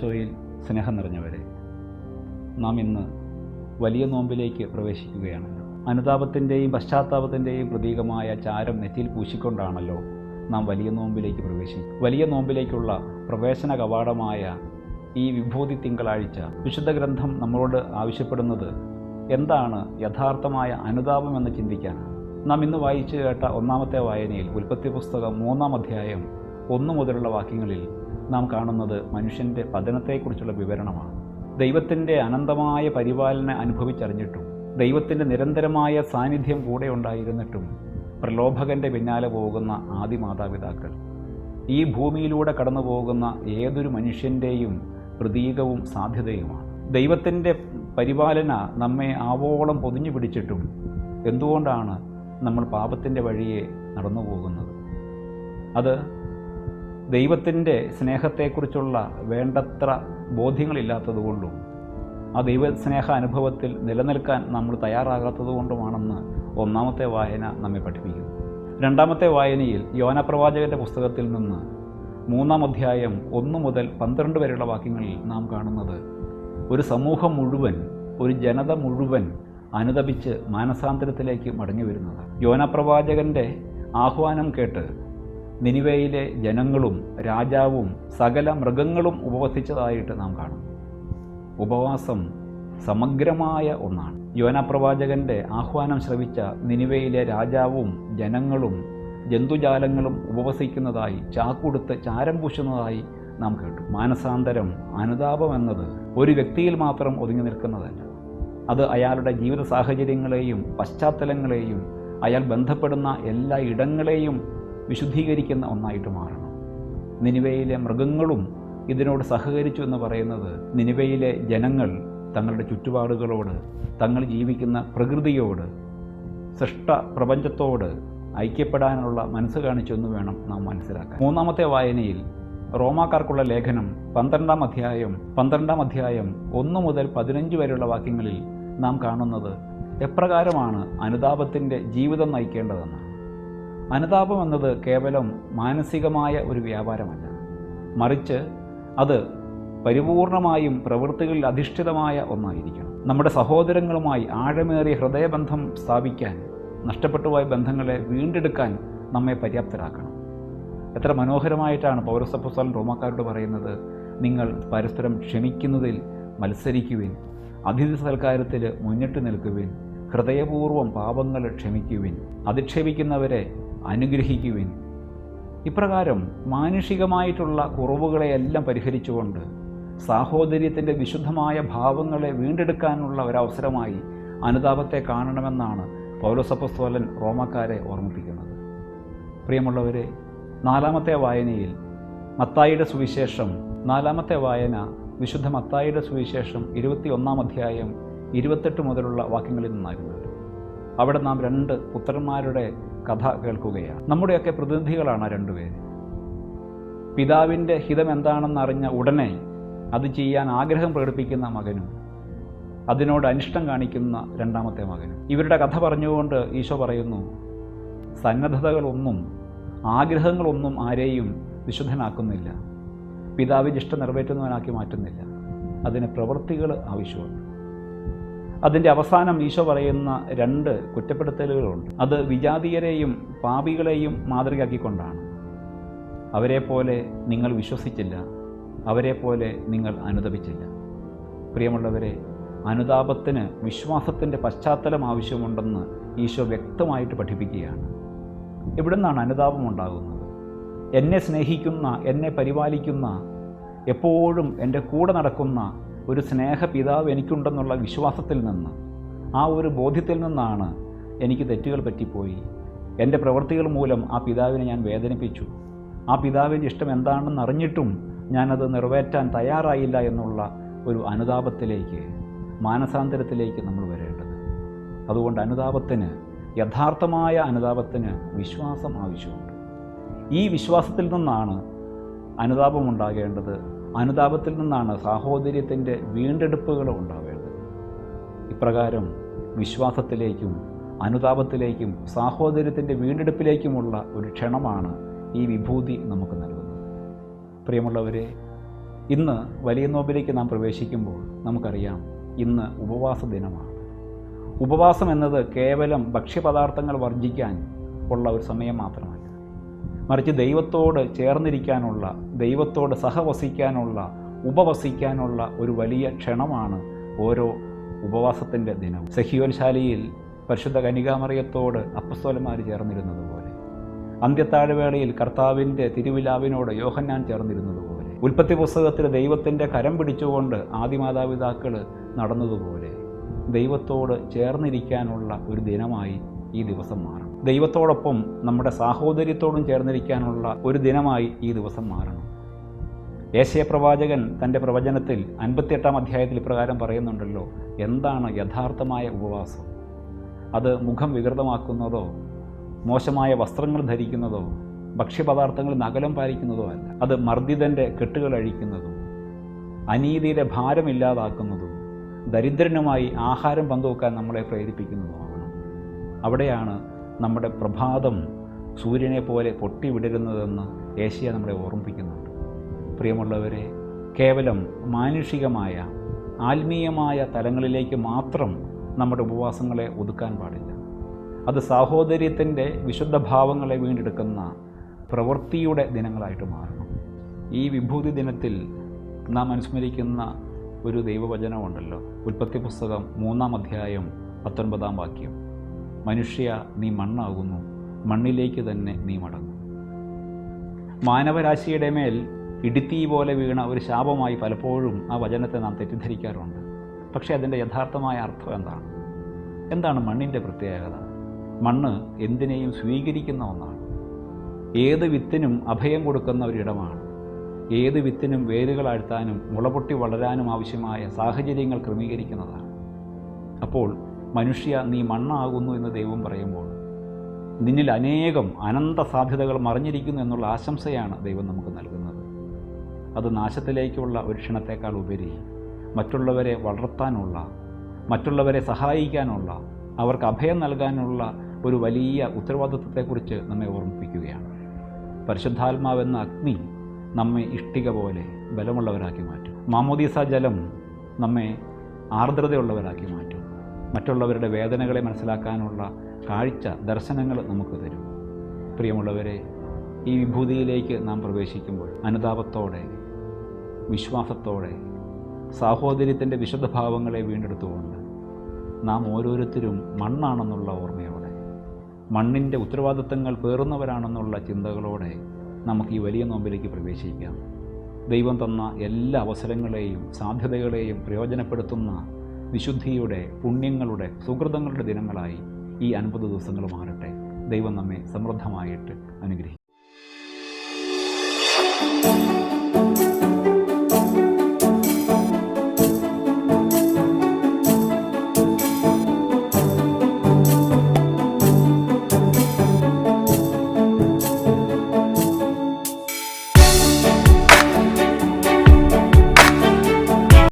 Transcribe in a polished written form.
ഈശോയിൽ സ്നേഹം നിറഞ്ഞവരെ, നാം ഇന്ന് വലിയ നോമ്പിലേക്ക് പ്രവേശിക്കുകയാണല്ലോ. അനുതാപത്തിൻ്റെയും പശ്ചാത്താപത്തിൻ്റെയും പ്രതീകമായ ചാരം നെറ്റിയിൽ പൂശിക്കൊണ്ടാണല്ലോ നാം വലിയ നോമ്പിലേക്ക് പ്രവേശിക്കും. വലിയ നോമ്പിലേക്കുള്ള പ്രവേശന കവാടമായ ഈ വിഭൂതി തിങ്കളാഴ്ച വിശുദ്ധ ഗ്രന്ഥം നമ്മളോട് ആവശ്യപ്പെടുന്നത് എന്താണ് യഥാർത്ഥമായ അനുതാപം എന്ന് ചിന്തിക്കാനാണ്. നാം ഇന്ന് വായിച്ചു കേട്ട ഒന്നാമത്തെ വായനയിൽ ഉൽപ്പത്തി പുസ്തകം 3-ാം അധ്യായം 1 മുതലുള്ള വാക്യങ്ങളിൽ നാം കാണുന്നത് മനുഷ്യൻ്റെ പതനത്തെക്കുറിച്ചുള്ള വിവരണമാണ്. ദൈവത്തിൻ്റെ അനന്തമായ പരിപാലന അനുഭവിച്ചറിഞ്ഞിട്ടും ദൈവത്തിൻ്റെ നിരന്തരമായ സാന്നിധ്യം കൂടെ ഉണ്ടായിരുന്നിട്ടും പ്രലോഭകൻ്റെ പിന്നാലെ പോകുന്ന ആദി മാതാപിതാക്കൾ ഈ ഭൂമിയിലൂടെ കടന്നു പോകുന്ന ഏതൊരു മനുഷ്യൻ്റെയും പ്രതീകവും സാധ്യതയുമാണ്. ദൈവത്തിൻ്റെ പരിപാലന നമ്മെ ആവോളം പൊതിഞ്ഞു പിടിച്ചിട്ടും എന്തുകൊണ്ടാണ് നമ്മൾ പാപത്തിൻ്റെ വഴിയെ നടന്നു പോകുന്നത്? അത് ദൈവത്തിൻ്റെ സ്നേഹത്തെക്കുറിച്ചുള്ള വേണ്ടത്ര ബോധ്യങ്ങളില്ലാത്തതുകൊണ്ടും ആ ദൈവസ്നേഹ അനുഭവത്തിൽ നിലനിൽക്കാൻ നമ്മൾ തയ്യാറാകാത്തതുകൊണ്ടുമാണെന്ന് ഒന്നാമത്തെ വായന നമ്മെ പഠിപ്പിക്കുന്നു. രണ്ടാമത്തെ വായനയിൽ യോന പ്രവാചകൻ്റെ പുസ്തകത്തിൽ നിന്ന് 3-ാം അധ്യായം 1 മുതൽ 12 വരെയുള്ള വാക്യങ്ങളിൽ നാം കാണുന്നത് ഒരു സമൂഹം മുഴുവൻ, ഒരു ജനത മുഴുവൻ അനുതപിച്ച് മാനസാന്തരത്തിലേക്ക് മടങ്ങി വരുന്നത്. യോന പ്രവാചകൻ്റെ ആഹ്വാനം കേട്ട് നിനിവേയിലെ ജനങ്ങളും രാജാവും സകല മൃഗങ്ങളും ഉപവസിച്ചതായിട്ട് നാം കാണുന്നു. ഉപവാസം സമഗ്രമായ ഒന്നാണ്. യോന പ്രവാചകൻ്റെ ആഹ്വാനം ശ്രവിച്ച നിനിവേയിലെ രാജാവും ജനങ്ങളും ജന്തുജാലങ്ങളും ഉപവസിക്കുന്നതായി, ചാക്കുടുത്ത് ചാരം പൂശുന്നതായി നാം കേട്ടു. മാനസാന്തരം, അനുതാപം എന്നത് ഒരു വ്യക്തിയിൽ മാത്രം ഒതുങ്ങി നിൽക്കുന്നതല്ല. അത് അയാളുടെ ജീവിത സാഹചര്യങ്ങളെയും പശ്ചാത്തലങ്ങളെയും അയാൾ ബന്ധപ്പെടുന്ന എല്ലാ ഇടങ്ങളെയും വിശുദ്ധീകരിക്കുന്ന ഒന്നായിട്ട് മാറണം. നിനിവേയിലെ മൃഗങ്ങളും ഇതിനോട് സഹകരിച്ചു എന്ന് പറയുന്നത് നിനിവേയിലെ ജനങ്ങൾ തങ്ങളുടെ ചുറ്റുപാടുകളോട്, തങ്ങൾ ജീവിക്കുന്ന പ്രകൃതിയോട്, സൃഷ്ട പ്രപഞ്ചത്തോട് ഐക്യപ്പെടാനുള്ള മനസ്സ് കാണിച്ചെന്ന് വേണം നാം മനസ്സിലാക്കാൻ. 3-ാമത്തെ വായനയിൽ റോമാക്കാർക്കുള്ള ലേഖനം 12-ാം അധ്യായം 1 മുതൽ 15 വരെയുള്ള വാക്യങ്ങളിൽ നാം കാണുന്നത് എപ്രകാരമാണ് അനുതാപത്തിൻ്റെ ജീവിതം നയിക്കേണ്ടതെന്നാണ്. അനുതാപം എന്നത് കേവലം മാനസികമായ ഒരു വ്യാപാരമല്ല, മറിച്ച് അത് പരിപൂർണമായും പ്രവൃത്തികളിൽ അധിഷ്ഠിതമായ ഒന്നായിരിക്കണം. നമ്മുടെ സഹോദരങ്ങളുമായി ആഴമേറിയ ഹൃദയബന്ധം സ്ഥാപിക്കാൻ, നഷ്ടപ്പെട്ടുപോയ ബന്ധങ്ങളെ വീണ്ടെടുക്കാൻ നമ്മെ പര്യാപ്തരാക്കണം. എത്ര മനോഹരമായിട്ടാണ് പൗരസ്ത്യൻ റോമാക്കാരോട് പറയുന്നത്, നിങ്ങൾ പരസ്പരം ക്ഷമിക്കുന്നതിൽ മത്സരിക്കുവിൻ, അതിഥി സൽക്കാരത്തിൽ മുന്നിട്ട് നിൽക്കുവിൻ, ഹൃദയപൂർവ്വം പാപങ്ങൾ ക്ഷമിക്കുവിൻ, അധിക്ഷേപിക്കുന്നവരെ അനുഗ്രഹിക്കുവിൻ. ഇപ്രകാരം മാനുഷികമായിട്ടുള്ള കുറവുകളെയെല്ലാം പരിഹരിച്ചുകൊണ്ട് സാഹോദര്യത്തിൻ്റെ വിശുദ്ധമായ ഭാവങ്ങളെ വീണ്ടെടുക്കാനുള്ള ഒരവസരമായി അനുതാപത്തെ കാണണമെന്നാണ് പൗലോസപ്പോസ്തലൻ റോമാക്കാരെ ഓർമ്മിപ്പിക്കുന്നത്. പ്രിയമുള്ളവരെ, 4-ാമത്തെ വായനയിൽ മത്തായിയുടെ സുവിശേഷം, 4-ാമത്തെ വായന വിശുദ്ധ മത്തായിയുടെ സുവിശേഷം 21-ാം അധ്യായം 28 മുതലുള്ള വാക്യങ്ങളിൽ നിന്നായിരുന്നല്ലോ. അവിടെ നാം 2 പുത്രന്മാരുടെ കഥ കേൾക്കുകയാണ്. നമ്മുടെയൊക്കെ പ്രതിനിധികളാണ് 2 പേര്. പിതാവിൻ്റെ ഹിതം എന്താണെന്നറിഞ്ഞ ഉടനെ അത് ചെയ്യാൻ ആഗ്രഹം പ്രകടിപ്പിക്കുന്ന മകനും അതിനോട് അനിഷ്ടം കാണിക്കുന്ന 2-ാമത്തെ മകനും. ഇവരുടെ കഥ പറഞ്ഞുകൊണ്ട് ഈശോ പറയുന്നു, സന്നദ്ധതകളൊന്നും ആഗ്രഹങ്ങളൊന്നും ആരെയും വിശുദ്ധനാക്കുന്നില്ല, പിതാവിൻ്റെ ഇഷ്ടം നിറവേറ്റുന്നവനാക്കി മാറ്റുന്നില്ല, അതിന് പ്രവൃത്തികൾ ആവശ്യമുണ്ട്. അതിൻ്റെ അവസാനം ഈശോ പറയുന്ന 2 കുറ്റപ്പെടുത്തലുകളുണ്ട്. അത് വിജാതീയരെയും പാപികളെയും മാതൃകയാക്കിക്കൊണ്ടാണ്. അവരെപ്പോലെ നിങ്ങൾ വിശ്വസിച്ചില്ല, അവരെപ്പോലെ നിങ്ങൾ അനുതപിച്ചില്ല. പ്രിയമുള്ളവരെ, അനുതാപത്തിന് വിശ്വാസത്തിൻ്റെ പശ്ചാത്തലം ആവശ്യമുണ്ടെന്ന് ഈശോ വ്യക്തമായിട്ട് പഠിപ്പിക്കുകയാണ്. ഇവിടെ നിന്നാണ് അനുതാപം ഉണ്ടാകുന്നത്. എന്നെ സ്നേഹിക്കുന്ന, എന്നെ പരിപാലിക്കുന്ന, എപ്പോഴും എൻ്റെ കൂടെ നടക്കുന്ന ഒരു സ്നേഹപിതാവ് എനിക്കുണ്ടെന്നുള്ള വിശ്വാസത്തിൽ നിന്ന്, ആ ഒരു ബോധ്യത്തിൽ നിന്നാണ് എനിക്ക് തെറ്റുകൾ പറ്റിപ്പോയി, എൻ്റെ പ്രവൃത്തികൾ മൂലം ആ പിതാവിനെ ഞാൻ വേദനിപ്പിച്ചു, ആ പിതാവിൻ്റെ ഇഷ്ടം എന്താണെന്ന് അറിഞ്ഞിട്ടും ഞാനത് നിറവേറ്റാൻ തയ്യാറായില്ല എന്നുള്ള ഒരു അനുതാപത്തിലേക്ക്, മാനസാന്തരത്തിലേക്ക് നമ്മൾ വരേണ്ടത്. അതുകൊണ്ട് അനുതാപത്തിന്, യഥാർത്ഥമായ അനുതാപത്തിന് വിശ്വാസം ആവശ്യമുണ്ട്. ഈ വിശ്വാസത്തിൽ നിന്നാണ് അനുതാപം ഉണ്ടാകേണ്ടത്. അനുതാപത്തിൽ നിന്നാണ് സാഹോദര്യത്തിൻ്റെ വീണ്ടെടുപ്പുകൾ ഉണ്ടാവേണ്ടത്. ഇപ്രകാരം വിശ്വാസത്തിലേക്കും അനുതാപത്തിലേക്കും സാഹോദര്യത്തിൻ്റെ വീണ്ടെടുപ്പിലേക്കുമുള്ള ഒരു ക്ഷണമാണ് ഈ വിഭൂതി നമുക്ക് നൽകുന്നത്. പ്രിയമുള്ളവരെ, ഇന്ന് വലിയ നോമ്പിലേക്ക് നാം പ്രവേശിക്കുമ്പോൾ നമുക്കറിയാം, ഇന്ന് ഉപവാസ ദിനമാണ്. ഉപവാസം എന്നത് കേവലം ഭക്ഷ്യപദാർത്ഥങ്ങൾ വർജിക്കാൻ ഉള്ള ഒരു സമയം മാത്രമല്ല, മറിച്ച് ദൈവത്തോട് ചേർന്നിരിക്കാനുള്ള, ദൈവത്തോട് സഹവസിക്കാനുള്ള, ഉപവസിക്കാനുള്ള ഒരു വലിയ ക്ഷണമാണ് ഓരോ ഉപവാസത്തിൻ്റെ ദിനം. സഹിയോൻ ശാലയിൽ പരിശുദ്ധ കന്യകാമറിയത്തോട് അപ്പസ്തോലന്മാർ ചേർന്നിരുന്നതുപോലെ, അന്ത്യത്താഴ്വേളയിൽ കർത്താവിൻ്റെ തിരുവിലാവിനോട് യോഹന്നാൻ ചേർന്നിരുന്നതുപോലെ, ഉൽപ്പത്തി പുസ്തകത്തിൽ ദൈവത്തിൻ്റെ കരം പിടിച്ചുകൊണ്ട് ആദിമാതാപിതാക്കൾ നടന്നതുപോലെ ദൈവത്തോട് ചേർന്നിരിക്കാനുള്ള ഒരു ദിനമായി ഈ ദിവസം മാറണം. ദൈവത്തോടൊപ്പം നമ്മുടെ സാഹോദര്യത്തോടും ചേർന്നിരിക്കാനുള്ള ഒരു ദിനമായി ഈ ദിവസം മാറണം. യേശയ്യാ പ്രവാചകൻ തൻ്റെ പ്രവചനത്തിൽ 58-ാം അധ്യായത്തിൽ ഇപ്രകാരം പറയുന്നുണ്ടല്ലോ, എന്താണ് യഥാർത്ഥമായ ഉപവാസം? അത് മുഖം വികൃതമാക്കുന്നതോ, മോശമായ വസ്ത്രങ്ങൾ ധരിക്കുന്നതോ, ഭക്ഷ്യപദാർത്ഥങ്ങളിൽ അകലം പാലിക്കുന്നതോ അല്ല. അത് മർദ്ദിതൻ്റെ കെട്ടുകൾ അഴിക്കുന്നതും, അനീതിയുടെ ഭാരമില്ലാതാക്കുന്നതും, ദരിദ്രനുമായി ആഹാരം പങ്കുവെക്കാൻ നമ്മളെ പ്രേരിപ്പിക്കുന്നതുമാകണം. അവിടെയാണ് നമ്മുടെ പ്രഭാതം സൂര്യനെ പോലെ പൊട്ടിവിടരുന്നതെന്ന് യേശയ്യാ നമ്മളെ ഓർമ്മിപ്പിക്കുന്നുണ്ട്. പ്രിയമുള്ളവരെ, കേവലം മാനുഷികമായ ആത്മീയമായ തലങ്ങളിലേക്ക് മാത്രം നമ്മുടെ ഉപവാസങ്ങളെ ഒതുക്കാൻ പാടില്ല. അത് സാഹോദര്യത്തിൻ്റെ വിശുദ്ധ ഭാവങ്ങളെ വീണ്ടെടുക്കുന്ന പ്രവൃത്തിയുടെ ദിനങ്ങളായിട്ട് മാറണം. ഈ വിഭൂതി ദിനത്തിൽ നാം അനുസ്മരിക്കുന്ന ഒരു ദൈവവചനമുണ്ടല്ലോ, ഉൽപ്പത്തി പുസ്തകം 3-ാം അധ്യായം 19-ാം വാക്യം, മനുഷ്യ നീ മണ്ണാകുന്നു, മണ്ണിലേക്ക് തന്നെ നീ മടങ്ങും. മാനവരാശിയുടെ മേൽ ഇടിത്തീ പോലെ വീണ ഒരു ശാപമായി പലപ്പോഴും ആ വചനത്തെ നാം തെറ്റിദ്ധരിക്കാറുണ്ട്. പക്ഷേ അതിൻ്റെ യഥാർത്ഥമായ അർത്ഥം എന്താണ്? എന്താണ് മണ്ണിൻ്റെ പ്രത്യേകത? മണ്ണ് എന്തിനേയും സ്വീകരിക്കുന്ന ഒന്നാണ്. ഏത് വിത്തിനും അഭയം കൊടുക്കുന്ന ഒരിടമാണ്. ഏത് വിത്തിനും വേരുകളാഴ്ത്താനും മുളപൊട്ടി വളരാനും ആവശ്യമായ സാഹചര്യങ്ങൾ ക്രമീകരിക്കുന്നതാണ്. അപ്പോൾ മനുഷ്യ നീ മണ്ണാകുന്നു എന്ന് ദൈവം പറയുമ്പോൾ നിന്നിൽ അനേകം അനന്ത സാധ്യതകൾ മറിഞ്ഞിരിക്കുന്നു എന്നുള്ള ആശംസയാണ് ദൈവം നമുക്ക് നൽകുന്നത്. അത് നാശത്തിലേക്കുള്ള ഒരു ക്ഷണത്തേക്കാൾ ഉപരി മറ്റുള്ളവരെ വളർത്താനുള്ള, മറ്റുള്ളവരെ സഹായിക്കാനുള്ള, അവർക്ക് അഭയം നൽകാനുള്ള ഒരു വലിയ ഉത്തരവാദിത്വത്തെക്കുറിച്ച് നമ്മെ ഓർമ്മിപ്പിക്കുകയാണ്. പരിശുദ്ധാത്മാവെന്ന അഗ്നി നമ്മെ ഇഷ്ടിക പോലെ ബലമുള്ളവരാക്കി മാറ്റും. മാമോദീസ ജലം നമ്മെ ആർദ്രതയുള്ളവരാക്കി മാറ്റും. മറ്റുള്ളവരുടെ വേദനകളെ മനസ്സിലാക്കാനുള്ള കാഴ്ച, ദർശനങ്ങൾ നമുക്ക് തരും. പ്രിയമുള്ളവരെ, ഈ വിഭൂതിയിലേക്ക് നാം പ്രവേശിക്കുമ്പോൾ അനുതാപത്തോടെ, വിശ്വാസത്തോടെ, സാഹോദര്യത്തിൻ്റെ വിശുദ്ധ ഭാവങ്ങളെ വീണ്ടെടുത്തുകൊണ്ട് നാം ഓരോരുത്തരും മണ്ണാണെന്നുള്ള ഓർമ്മയോടെ, മണ്ണിൻ്റെ ഉത്തരവാദിത്തങ്ങൾ പേറുന്നവരാണെന്നുള്ള ചിന്തകളോടെ നമുക്ക് ഈ വലിയ നോമ്പിലേക്ക് പ്രവേശിക്കാം. ദൈവം തന്ന എല്ലാ അവസരങ്ങളെയും സാധ്യതകളെയും പ്രയോജനപ്പെടുത്തുന്ന വിശുദ്ധിയുടെ, പുണ്യങ്ങളുടെ, സുഹൃതങ്ങളുടെ ദിനങ്ങളായി ഈ 50 ദിവസങ്ങൾ മാറട്ടെ. ദൈവം നമ്മെ സമൃദ്ധമായിട്ട് അനുഗ്രഹിക്കും.